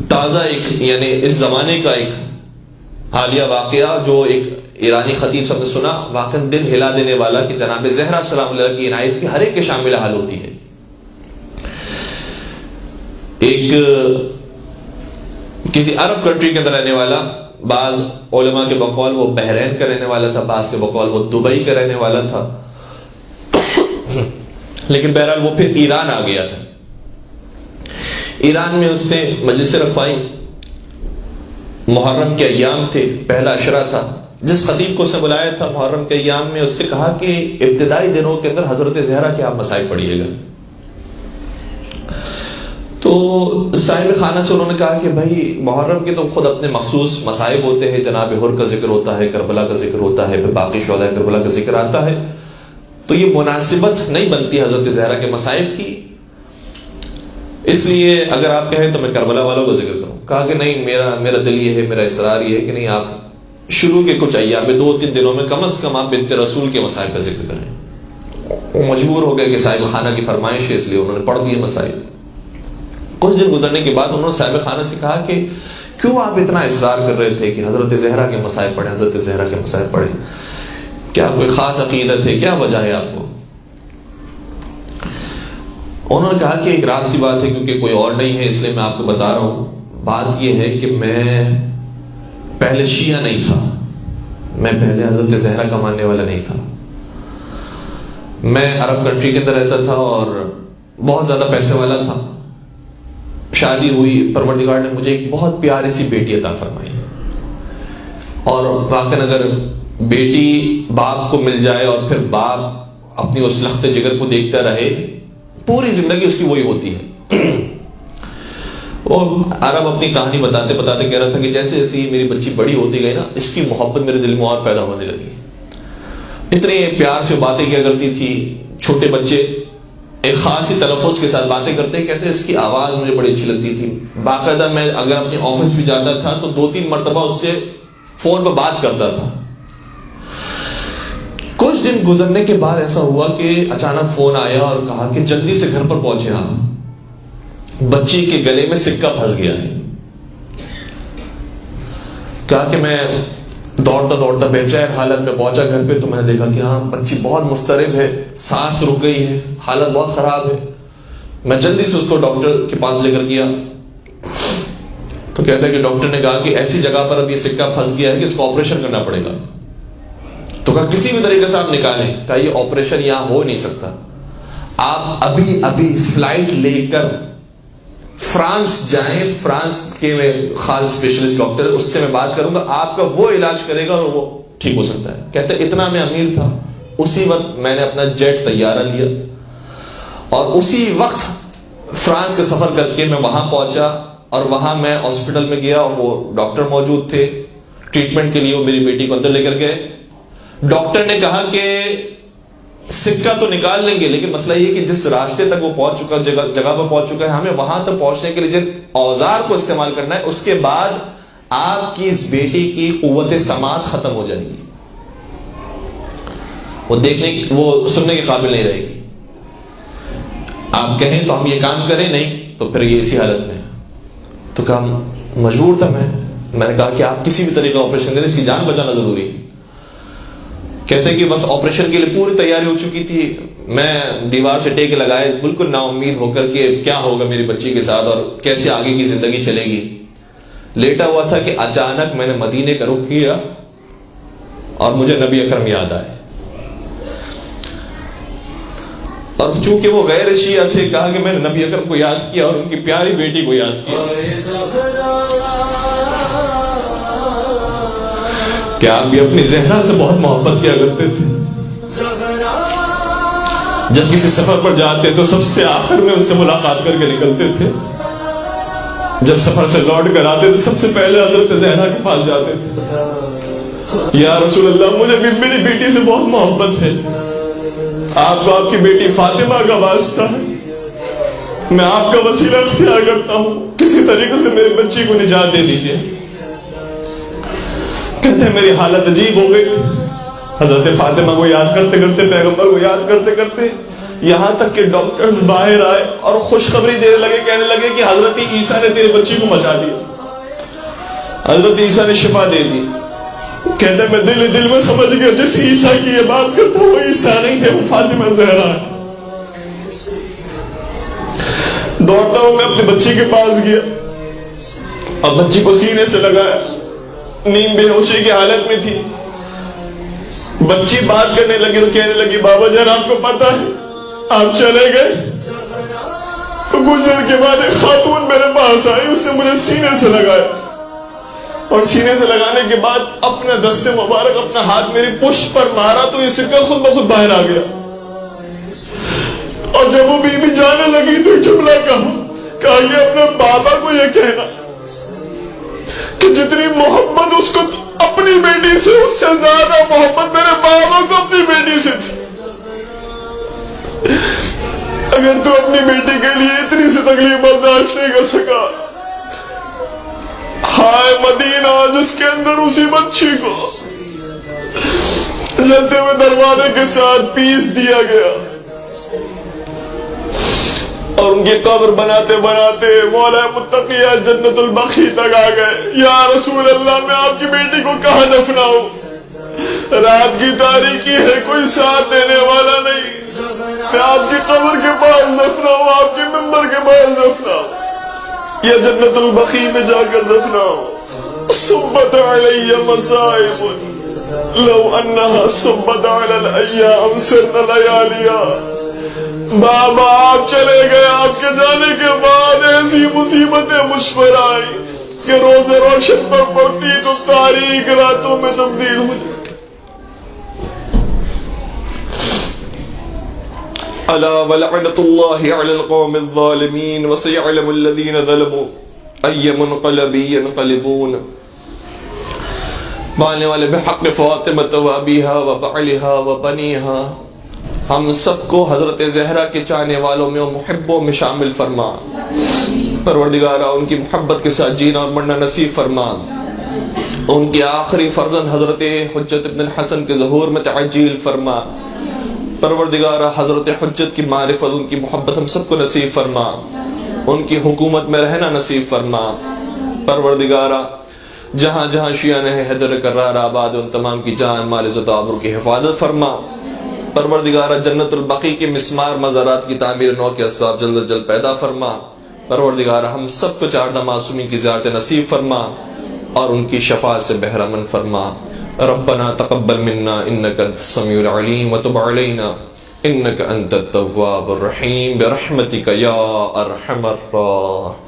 تازہ ایک یعنی اس زمانے کا ایک حالیہ واقعہ جو ایک ایرانی خطیب صاحب نے سنا، واقعا دل ہلا دینے والا، کہ جناب زہرا سلام اللہ علیہ کی عنایت بھی ہر ایک کے شامل حال ہوتی ہے۔ ایک کسی عرب کنٹری کے اندر رہنے والا، بعض علماء کے بقول وہ بحرین کا رہنے والا تھا، بعض کے بقول وہ دبئی کا رہنے والا تھا، لیکن بہرحال وہ پھر ایران آ گیا تھا۔ ایران میں اس نے مجلس رکھوائی، محرم کے ایام تھے، پہلا عشرہ تھا، جس خطیب کو اس نے بلایا تھا محرم کے ایام میں، اس سے کہا کہ ابتدائی دنوں کے اندر حضرت زہرا کے آپ مصائب پڑھیے گا۔ تو صاحب خانہ سے انہوں نے کہا کہ بھائی محرم کے تو خود اپنے مخصوص مصائب ہوتے ہیں، جناب حر کا ذکر ہوتا ہے، کربلا کا ذکر ہوتا ہے، پھر باقی شہداء کربلا کا ذکر آتا ہے، تو یہ مناسبت نہیں بنتی حضرت زہرا کے مصائب کی، اس لیے اگر آپ کہیں تو میں کربلا والوں کا ذکر کروں۔ کہا کہ نہیں، میرا دل یہ ہے، میرا اصرار یہ ہے کہ نہیں، آپ شروع کے کچھ ایام میں 2-3 دنوں میں کم از کم آپ بنت رسول کے مصائب کا ذکر کریں۔ وہ مجبور ہو گئے کہ صاحب خانہ کی فرمائش ہے، اس لیے انہوں نے پڑھ دیے مصائب۔ کچھ دن گزرنے کے بعد انہوں نے صاحب خانہ سے کہا کہ کیوں آپ اتنا اصرار کر رہے تھے کہ حضرت زہرا کے مصائب پڑھیں، حضرت زہرا کے مصائب پڑھیں، کیا کوئی خاص عقیدت ہے، کیا وجہ ہے آپ کو؟ انہوں نے کہا کہ ایک راز کی بات ہے، کیونکہ کوئی اور نہیں ہے اس لیے میں آپ کو بتا رہا ہوں۔ بات یہ ہے کہ میں پہلے شیعہ نہیں تھا، میں پہلے حضرت زہرا کا ماننے والا نہیں تھا۔ میں عرب کنٹری کے اندر رہتا تھا اور بہت زیادہ پیسے والا تھا، شادی ہوئی، پروردگار نے مجھے ایک بہت پیاری سی بیٹی عطا فرمائی، اور واقعاً اگر بیٹی باپ کو مل جائے اور پھر باپ اپنی اس لخت جگر کو دیکھتا رہے، پوری زندگی اس کی وہی ہوتی ہے۔ وہ عرب اپنی کہانی بتاتے بتاتے کہہ رہا تھا کہ جیسے جیسے میری بچی بڑی ہوتی گئی نا، اس کی محبت میرے دل میں اور پیدا ہونے لگی، اتنے پیار سے باتیں کیا کرتی تھی۔ چھوٹے بچے ایک خاص ہی تلفظ کے ساتھ باتیں کرتے، کہتے اس کی آواز مجھے بڑی اچھی لگتی تھی۔ باقاعدہ میں اگر اپنے آفس بھی جاتا تھا تو 2-3 مرتبہ اس سے فون پہ بات کرتا تھا۔ کچھ دن گزرنے کے بعد ایسا ہوا کہ اچانک فون آیا اور کہا کہ جلدی سے گھر پر پہنچے آپ، بچی کے گلے میں سکہ پھنس گیا ہے۔ کہا کہ میں دوڑتا دوڑتا بے چین حالت میں پہنچا گھر پہ، تو میں نے دیکھا کہ ہاں بچی بہت مضطرب ہے، سانس رک گئی ہے، حالت بہت خراب ہے۔ میں جلدی سے اس کو ڈاکٹر کے پاس لے کر گیا، تو کہتا ہے کہ ڈاکٹر نے کہا کہ ایسی جگہ پر اب یہ سکہ پھنس گیا ہے کہ اس کو آپریشن کرنا پڑے گا۔ تو کہا کسی بھی طریقے سے آپ نکالیں، کہا یہ آپریشن یہاں ہو نہیں سکتا، آپ ابھی فلائٹ لے کر فرانس جائیں، فرانس کے میں خاص اسپیشلسٹ ڈاکٹر اس سے میں بات کروں گا، آپ کا وہ علاج کرے گا اور وہ ٹھیک ہو سکتا ہے۔ کہتا ہے اتنا میں امیر تھا، اسی وقت میں نے اپنا جیٹ طیارہ لیا اور اسی وقت فرانس کا سفر کر کے میں وہاں پہنچا، اور وہاں میں ہاسپٹل میں گیا اور وہ ڈاکٹر موجود تھے ٹریٹمنٹ کے لیے، وہ میری بیٹی کو اندر لے کر گئے۔ ڈاکٹر نے کہا کہ سکہ تو نکال لیں گے، لیکن مسئلہ یہ کہ جس راستے تک وہ پہنچ چکا، جگہ پر پہنچ چکا ہے، ہمیں وہاں تک پہنچنے کے لیے جن اوزار کو استعمال کرنا ہے، اس کے بعد آپ کی اس بیٹی کی قوت سماعت ختم ہو جائے گی، وہ سننے کے قابل نہیں رہے گی۔ آپ کہیں تو ہم یہ کام کریں، نہیں تو پھر یہ اسی حالت میں۔ تو کہا مجبور تھا میں نے کہا کہ آپ کسی بھی طریقے آپریشن کریں، اس کی جان بچانا ضروری ہے۔ کہتے ہیں کہ بس آپریشن کے لیے پوری تیاری ہو چکی تھی، میں دیوار سے ٹیک لگائے بالکل نا امید ہو کر کہ کیا ہوگا میری بچی کے ساتھ اور کیسے آگے کی زندگی چلے گی۔ لیٹا ہوا تھا کہ اچانک میں نے مدینے کا رخ کیا اور مجھے نبی اکرم یاد آئے، اور چونکہ وہ غیر شیعہ تھے، کہا کہ میں نے نبی اکرم کو یاد کیا اور ان کی پیاری بیٹی کو یاد کیا۔ کیا آپ بھی اپنی زہرا سے بہت محبت کیا کرتے تھے؟ جب کسی سفر پر جاتے تو سب سے آخر میں ان سے ملاقات کر کے نکلتے تھے، جب سفر سے لوٹ کر آتے تو سب سے پہلے حضرت زہرا کے پاس جاتے تھے۔ یا رسول اللہ، مجھے بھی میری بیٹی سے بہت محبت ہے، آپ کو آپ کی بیٹی فاطمہ کا واسطہ ہے، میں آپ کا وسیلہ اختیار کرتا ہوں، کسی طریقے سے میری بچی کو نجات دے دیجیے۔ کہتے ہیں میری حالت عجیب ہو گئی، حضرت فاطمہ کو یاد کرتے کرتے، پیغمبر کو یاد کرتے کرتے، یہاں تک کہ ڈاکٹرز باہر آئے اور خوشخبری دینے لگے، کہنے لگے کہ حضرت عیسیٰ نے تیرے بچی کو بچا دیا، حضرت عیسیٰ نے شفا دے دی۔ کہتے ہیں میں دل میں سمجھ گیا جس عیسیٰ کی یہ بات کرتا وہ عیسیٰ نہیں ہے، وہ فاطمہ زہرا ہے۔ دوڑتا ہوں میں اپنے بچی کے پاس گیا اور بچی کو سینے سے لگایا، نیم بے ہوشی کی حالت میں تھی۔ بچی بات کرنے لگی تو کہنے لگی بابا جان آپ کو پتا ہے آپ چلے گئے تو کچھ دیر کے بعد ایک خاتون میرے پاس آئی، اس نے مجھے سینے سے لگایا اور سینے سے لگانے کے بعد اپنا دست مبارک اپنا ہاتھ میری پشت پر مارا تو یہ سکہ خود بخود باہر آ گیا۔ اور جب وہ بیوی جانے لگی تو جملہ کہا یہ اپنے بابا کو یہ کہنا کہ جتنی محبت اس کو اپنی بیٹی سے اس سے زیادہ محبت میرے بابا کو اپنی بیٹی سے تھی۔ اگر تو اپنی بیٹی کے لیے اتنی سی تکلیف برداشت نہیں کر سکا، ہائے مدینہ جس کے اندر اسی بچی کو جلتے ہوئے دروازے کے ساتھ پیس دیا گیا اور ان کی قبر بناتے بناتے مولا متقیہ جنت البقیع تک آ گئے۔ یا رسول اللہ میں آپ کی بیٹی کو کہاں دفناؤں؟ رات کی تاریکی ہے، کوئی ساتھ دینے والا نہیں، میں آپ کی قبر کے پاس دفناؤں، آپ کے منبر کے پاس دفناؤں یا جنت البقیع میں جا کر دفناؤں؟ صبت علی مصائب لو انہا صبت علی الایام سرن لیالیا۔ بابا آپ چلے گئے، آپ کے جانے کے بعد ایسی مصیبتیں مجھ پر آئی کہ روز روشن پر پڑتی تو تاریک راتوں میں تبدیل ہو جاتی۔ الا ولعنت اللہ علی القوم الظالمین وسیعلم الذین ظلموا ای منقلب ینقلبون۔ ماننے والے بحق فاطمہ و ابیہا و بعلہا و بنیہا، ہم سب کو حضرت زہرا کے چاہنے والوں میں و محبوں میں شامل فرما۔ پروردگارہ ان کی محبت کے ساتھ جینا اور مرنا نصیب فرما۔ ان کے آخری فرزند حضرت حجت ابن الحسن کے ظہور میں تعجیل فرما۔ پروردگارہ حضرت حجت کی معرفت ان کی محبت ہم سب کو نصیب فرما، ان کی حکومت میں رہنا نصیب فرما۔ پروردگارہ جہاں جہاں شیعہ حیدر کرار آباد ان تمام کی جان مال عزت و آبرو کی حفاظت فرما۔ پروردگارہ جنت البقیع کے مسمار مزارات کی تعمیر نو کے اسباب جلد از جلد پیدا فرما۔ پروردگارہ ہم سب کو چاردہ معصومین کی زیارت نصیب فرما اور ان کی شفاعت سے بہرمند فرما۔ ربنا تقبل منا انك انت السميع العليم وتب علينا انك انت التواب الرحيم برحمتك يا ارحم الراحمين۔